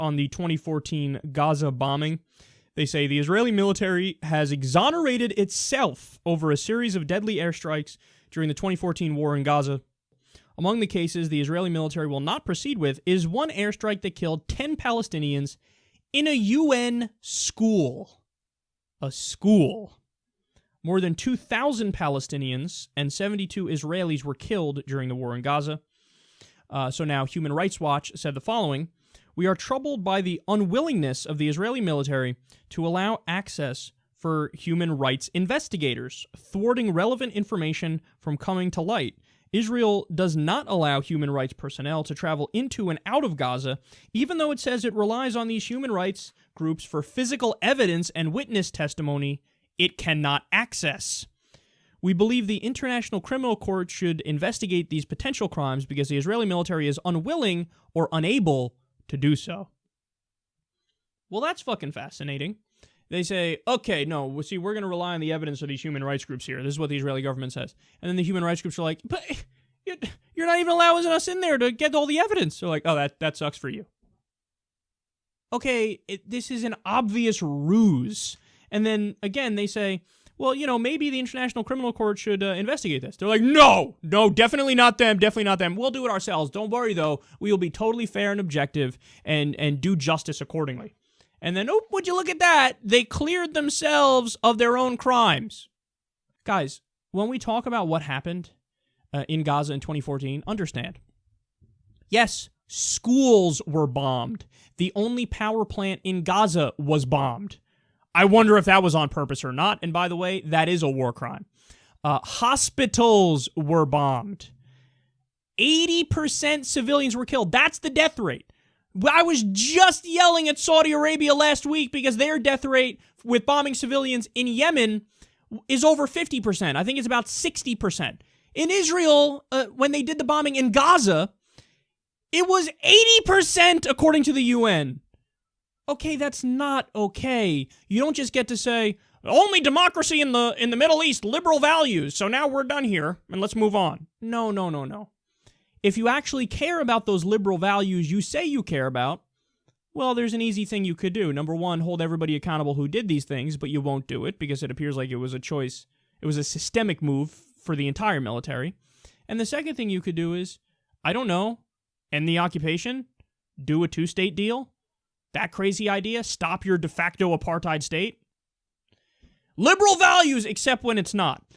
on the 2014 Gaza bombing. They say the Israeli military has exonerated itself over a series of deadly airstrikes during the 2014 war in Gaza. Among the cases the Israeli military will not proceed with is one airstrike that killed 10 Palestinians in a UN school. A school. More than 2,000 Palestinians and 72 Israelis were killed during the war in Gaza. So now Human Rights Watch said the following: "We are troubled by the unwillingness of the Israeli military to allow access for human rights investigators, thwarting relevant information from coming to light. Israel does not allow human rights personnel to travel into and out of Gaza, even though it says it relies on these human rights groups for physical evidence and witness testimony it cannot access. We believe the International Criminal Court should investigate these potential crimes because the Israeli military is unwilling or unable to do so." Well, that's fucking fascinating. They say, okay, no, see, we're going to rely on the evidence of these human rights groups here. This is what the Israeli government says. And then the human rights groups are like, but you're not even allowing us in there to get all the evidence. They're like, oh, that sucks for you. Okay, this is an obvious ruse. And then, again, they say, well, maybe the International Criminal Court should investigate this. They're like, no, definitely not them, definitely not them. We'll do it ourselves. Don't worry, though. We will be totally fair and objective and do justice accordingly. And then, oh, would you look at that? They cleared themselves of their own crimes. Guys, when we talk about what happened in Gaza in 2014, understand. Yes, schools were bombed. The only power plant in Gaza was bombed. I wonder if that was on purpose or not. And by the way, that is a war crime. Hospitals were bombed. 80% civilians were killed. That's the death rate. I was just yelling at Saudi Arabia last week because their death rate with bombing civilians in Yemen is over 50%. I think it's about 60%. In Israel, when they did the bombing in Gaza, it was 80% according to the UN. Okay, that's not okay. You don't just get to say, only democracy in the Middle East, liberal values, so now we're done here, and let's move on. No. If you actually care about those liberal values you say you care about, well, there's an easy thing you could do. Number one, hold everybody accountable who did these things, but you won't do it because it appears like it was a choice. It was a systemic move for the entire military. And the second thing you could do is, I don't know, end the occupation, do a two-state deal. That crazy idea, stop your de facto apartheid state. Liberal values, except when it's not.